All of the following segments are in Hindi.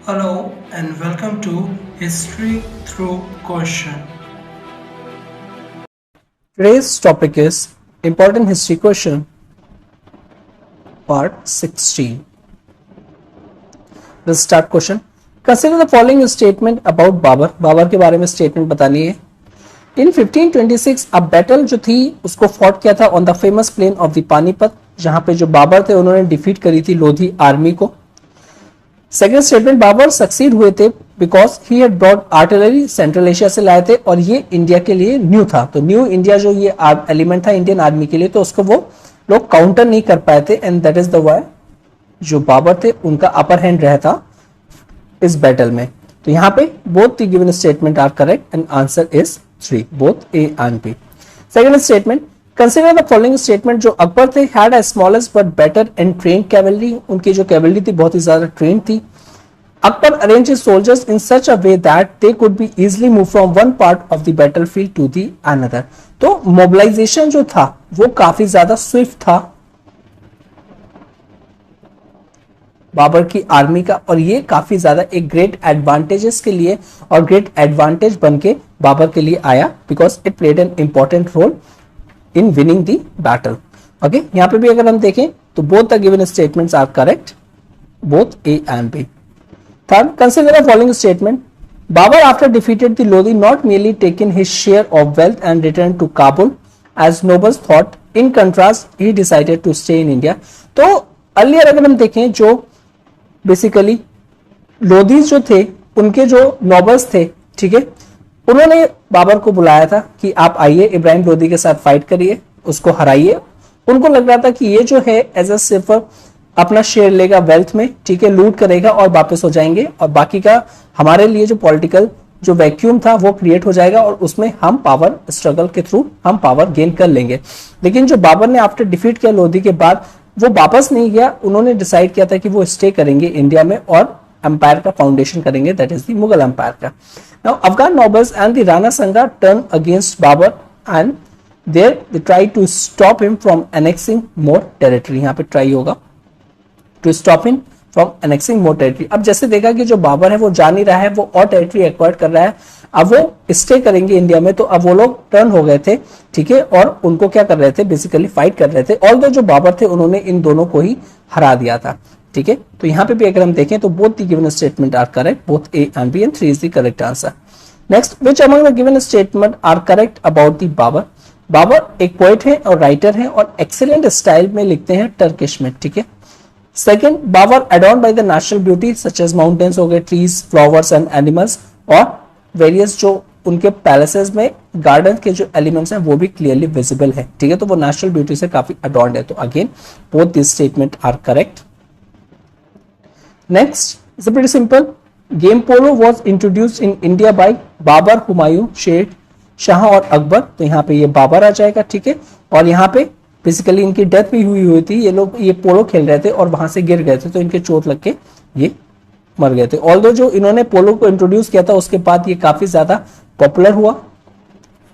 Hello and welcome to History Through Question. Today's topic is Important History Question, Part 16. Let's start question. Consider the following statement about Babar. Babar के बारे में स्टेटमेंट बतानी है. In 1526 अब बैटल जो थी उसको फॉट किया था on the famous plain of the Panipat, जहां पे जो बाबर थे उन्होंने डिफीट करी थी लोधी आर्मी को. सेकेंड स्टेटमेंट, बाबर सक्सीड हुए थे because he had brought artillery, Central Asia से लाए थे और ये इंडिया के लिए न्यू था. तो न्यू इंडिया जो ये एलिमेंट था इंडियन आर्मी के लिए, तो उसको वो लोग काउंटर नहीं कर पाए थे and that is the why जो बाबर थे उनका अपर हैंड रहा था इस बैटल में. तो यहाँ पे both the given statement are correct and answer is 3, both A and B. Second statement, consider the following statement, जो अकबर थे had a smallest but better and trained cavalry, उनकी जो कैवलरी थी बहुत ही ज्यादा ट्रेन थी. Akbar arrange his soldiers in such a way that they could be easily move from one part of the battlefield to the another. तो मोबिलाइजेशन जो था वो काफी ज्यादा स्विफ्ट था बाबर की आर्मी का, और ये काफी ज्यादा एक ग्रेट एडवांटेजेस के लिए और ग्रेट एडवांटेज बन के बाबर के लिए आया because it played an important role in winning the battle. Okay, यहां पे भी अगर हम देखें तो both the given statements are correct, both A and B. Third, consider the following statement, Babur after defeated the Lodhi not merely taken his share of wealth and returned to Kabul as nobles thought. In contrast, he decided to stay in India. तो अर्लियर अगर हम देखें जो बेसिकली लोधीज जो थे उनके जो नॉबल्स थे, ठीक है, उन्होंने बाबर को बुलाया था कि आप आइए इब्राहिम लोधी के साथ फाइट करिए, उसको हराइए. उनको लग रहा था कि ये जो है एज अ सिर्फ अपना शेयर लेगा वेल्थ में, ठीक है, लूट करेगा और वापस हो जाएंगे और बाकी का हमारे लिए जो पॉलिटिकल जो वैक्यूम था वो क्रिएट हो जाएगा और उसमें हम पावर स्ट्रगल के थ्रू हम पावर गेन कर लेंगे. लेकिन जो बाबर ने आफ्टर डिफीट किया लोधी के बाद वो वापस नहीं गया, उन्होंने डिसाइड किया था कि वो स्टे करेंगे इंडिया में और एम्पायर का फाउंडेशन करेंगे, that is the Mughal empire का. Now Afghan nobles and the Rana Sanga turn against Babur and there they try to stop him from annexing more territory. यहाँ पे ट्राई होगा to stop him from annexing more territory. अब जैसे देखा कि जो बाबर है वो जा नहीं रहा है, वो और टेरिटरी एक्वायर कर रहा है, अब वो स्टे करेंगे इंडिया में, तो अब वो लोग टर्न हो गए थे, ठीक है, और उनको क्या कर रहे थे, बेसिकली फाइट कर रहे थे. ऑल्दो जो बाबर थे उन्होंने इन दोनों को ही हरा दिया था, ठीक है. तो यहाँ पे भी अगर हम देखें तो both the given statement are correct, both A and B, and 3 is the correct answer. Next, which among the given statement are correct about the Babur. Babur एक पोएट है और राइटर है और एक्सीलेंट स्टाइल में लिखते हैं टर्किश में, ठीक है. Second, Babur adorn by the natural beauty such as mountains हो गए, ट्रीज, फ्लावर्स एंड एनिमल्स, और वेरियस जो उनके पैलेसेस में गार्डन के जो एलिमेंट्स हैं वो भी क्लियरली विजिबल है, ठीक है. तो वो नेचुरल ब्यूटी से काफी अडॉर्न्ड है. तो again both this statement are correct. Next is pretty simple, game polo was introduced in India by Babur, Humayun, Sher Shah और अकबर. तो यहाँ पे ये बाबर आ जाएगा, ठीक है. और यहाँ पे बेसिकली इनकी डेथ भी हुई थी, ये लोग ये पोलो खेल रहे थे और वहां से गिर गए थे तो इनके चोट लग के ये मर गए थे. ऑल्दो जो इन्होंने पोलो को इंट्रोड्यूस किया था उसके बाद ये काफी ज्यादा पॉपुलर हुआ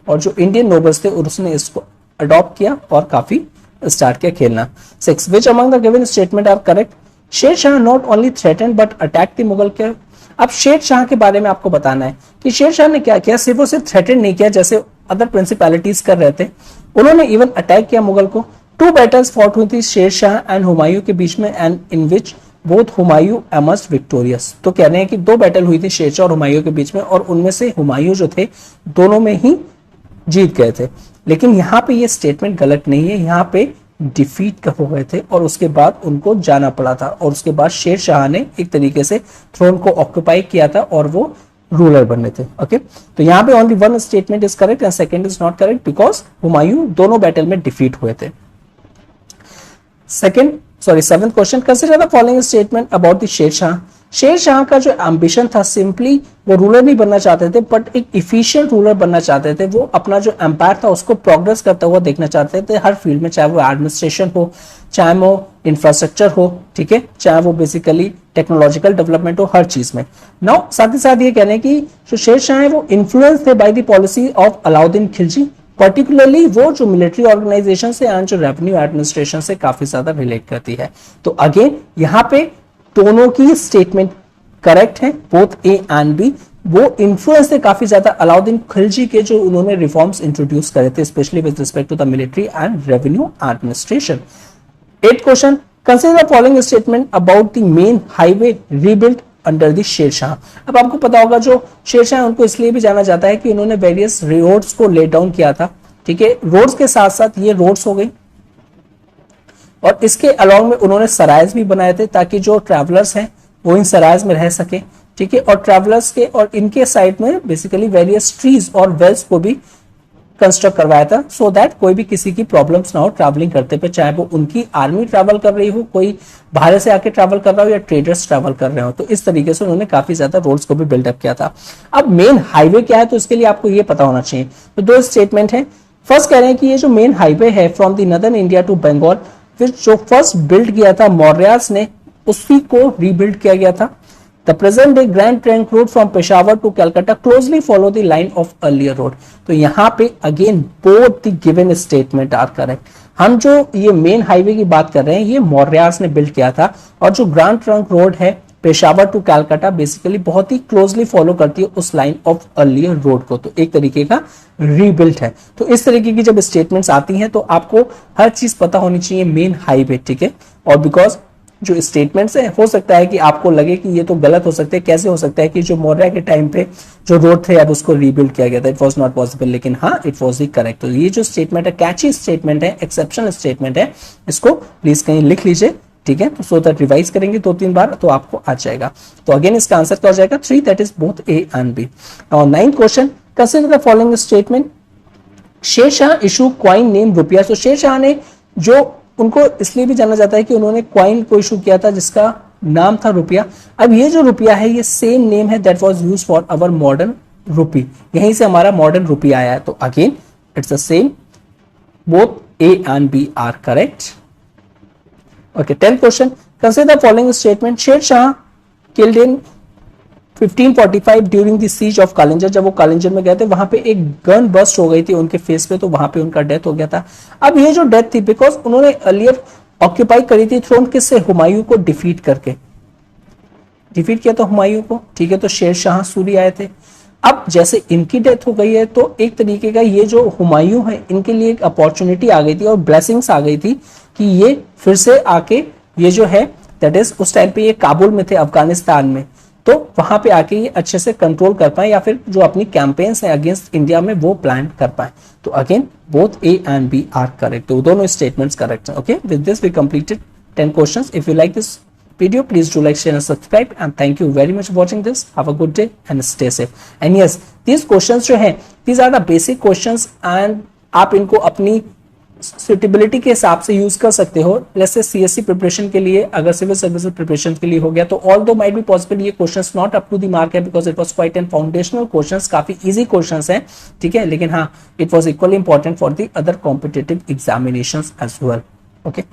और जो इंडियन नोबल्स थे उसने इसको अडॉप्ट किया और काफी स्टार्ट किया खेलना. 6, which among the given statement are correct. Sher Shah not only threaten but attack the Mughal के. अब शेर शाह के बारे में आपको बताना है कि शेर शाह ने क्या किया, सिर्फ और सिर्फ थ्रेटन नहीं किया जैसे अदर प्रिंसिपैलिटीज कर रहे थे, उन्होंने इवन अटैक किया मुगल को. 2 बैटल्स फॉट हुई थी शेर शाह एंड हुमायूं के बीच में and in which both Humayun emerge victorious. तो कह रहे हैं कि 2 बैटल हुई थी शेर शाह और हुमायूं के बीच में और उनमें से हुमायूं जो थे दोनों में ही जीत गए थे. लेकिन यहाँ पे ये स्टेटमेंट गलत नहीं है, यहाँ पे डिफीट हो गए थे और उसके बाद उनको जाना पड़ा था और उसके बाद शेर शाह ने एक तरीके से थ्रोन को ऑक्यूपाई किया था और वो रूलर बने थे. ओके, तो यहाँ पे only 1 statement is correct and second is not correct because Humayun दोनों बैटल में डिफीट हुए थे. Seventh question, consider the following statement about the Sher Shah. Sher Shah का जो एम्बिशन था सिंपली वो रूलर नहीं बनना चाहते थे बट एक इफिशिएंट रूलर बनना चाहते थे. वो अपना जो एम्पायर था उसको प्रोग्रेस करता हुआ देखना चाहते थे हर फील्ड में, चाहे वो एडमिनिस्ट्रेशन हो, चाहे वो इंफ्रास्ट्रक्चर हो, ठीक है, चाहे वो बेसिकली टेक्नोलॉजिकल डेवलपमेंट हो, हर चीज में. नाउ साथ ही साथ ये कहने की जो शेर शाह है वो इन्फ्लुएंस थे by the policy of Alauddin Khilji, particularly वो जो मिलिट्री ऑर्गेनाइजेशन से एंड जो रेवेन्यू एडमिनिस्ट्रेशन से काफी ज्यादा रिलेट करती है. तो अगेन यहाँ पे दोनों की स्टेटमेंट करेक्ट है, बोथ ए एंड बी। वो इन्फ्लुएंस थे काफी ज्यादा अलाउद्दीन खिलजी के, जो उन्होंने रिफॉर्म्स इंट्रोड्यूस करे थे, specially with respect to the military and revenue administration. 8th question, consider the following statement about the main highway rebuilt under the Shershah. अब आपको पता होगा जो शेरशाह उनको इसलिए भी जाना जाता है कि उन्होंने वेरियस रोड्स को ले डाउन किया था, ठीक है। रोड्स के साथ साथ ये रोड्स हो गई, और इसके अलॉन्ग में उन्होंने सरायज भी बनाए थे ताकि जो ट्रैवलर्स हैं वो इन सरायज में रह सके, ठीक है। और ट्रैवलर्स के और इनके साइड में बेसिकली वेरियस ट्रीज और वेल्स को भी कंस्ट्रक्ट करवाया था, सो दैट कोई भी किसी की प्रॉब्लम्स ना हो ट्रैवलिंग करते पे, चाहे वो उनकी आर्मी ट्रैवल कर रही हो, कोई बाहर से आके ट्रैवल कर रहा हो, या ट्रेडर्स ट्रैवल कर रहे हो। तो इस तरीके से उन्होंने काफी ज्यादा रोड्स को भी बिल्डअप किया था। अब मेन हाईवे क्या है, तो इसके लिए आपको ये पता होना चाहिए। तो दो स्टेटमेंट है। फर्स्ट कह रहे हैं कि ये जो मेन हाईवे है from the northern India to Bengal, जो फर्स्ट बिल्ड किया था मौर्यास ने, उसी को रीबिल्ड किया गया था। The present day Grand Trunk Road from Peshawar to Calcutta closely follow the line of earlier road। तो यहाँ पे again both the given statement are correct। हम जो ये मेन हाईवे की बात कर रहे हैं ये मौर्यास ने बिल्ड किया था, और जो ग्रैंड ट्रंक रोड है पेशावर टू कैलकाटा बेसिकली बहुत ही क्लोजली फॉलो करती है उस लाइन ऑफ अर्लियर रोड को, तो एक तरीके का रीबिल्ट है। तो इस तरीके की जब स्टेटमेंट्स आती हैं तो आपको हर चीज पता होनी चाहिए मेन हाईवे, ठीक है। और बिकॉज जो स्टेटमेंट्स है हो सकता है कि आपको लगे कि ये तो गलत हो सकते हैं, कैसे हो सकता है कि जो मौर्य के टाइम पे जो रोड थे अब उसको रीबिल्ड किया गया था, इट वाज नॉट पॉसिबल, लेकिन हाँ इट वाज ही करेक्ट। तो ये जो स्टेटमेंट है कैची स्टेटमेंट है, एक्सेप्शनल स्टेटमेंट है, इसको प्लीज कहीं लिख लीजिए, ठीक है। तो सो दैट रिवाइज करेंगे 2-3 बार तो आपको आ जाएगा। तो अगेन इसका आंसर क्या हो जाएगा 3, that is both A and B. और 9th question, consider the following statement, Shershah issue coin name रुपया। तो शेरशाह ने जो उनको इसलिए भी जाना जाता है कि उन्होंने क्वाइन को इशू किया था जिसका नाम था रुपया। अब ये जो रुपया है ये सेम नेम है that was used for our modern rupee, यहीं से हमारा मॉडर्न रुपी आया है। तो again it's the same, both A and B are correct. Okay, 10th question, consider the following statement, Sher Shah killed in 1545 during the siege of Kalinjar. जब वो कालिंजर में गए थे वहां पे एक गन बस्ट हो गई थी उनके फेस पे, तो वहां पे उनका डेथ हो गया था। अब ये जो डेथ थी बिकॉज उन्होंने अर्लियर ऑक्यूपाई करी थी थ्रोन किससे, हुमायूं को डिफीट करके, डिफीट किया था हुमायूं को, ठीक है। तो शेरशाह सूरी आए थे। अब जैसे इनकी डेथ हो गई है तो एक तरीके का ये जो हुमायूं है इनके लिए एक अपॉर्चुनिटी आ गई थी और ब्लेसिंग्स आ गई थी कि ये फिर से आके ये जो है दैट इज उस टाइम पे ये काबुल में थे अफगानिस्तान में, तो वहां पे आके ये अच्छे से कंट्रोल कर पाए या फिर जो अपनी कैंपेन्स है अगेंस्ट इंडिया में वो प्लान कर पाए। तो again both A and B are correct, तो दोनों स्टेटमेंट्स करेक्ट हैं। Okay, with this we completed 10 questions. If you like this video, please do like, share and subscribe, and thank you very much for watching this. Have a good day and stay safe. And yes, these questions जो हैं these are the basic questions and आप इनको अपनी सुटेबिलिटी के हिसाब से यूज कर सकते हो। जैसे सीएससी प्रिपरेशन के लिए अगर सिविल सर्विसेज प्रिपरेशन के लिए हो गया तो although might be possible ये questions not up to the mark है because it was quite an foundational questions, काफी इजी क्वेश्चंस हैं, ठीक है। लेकिन हाँ, it was equally important for the other competitive examinations as well. Okay.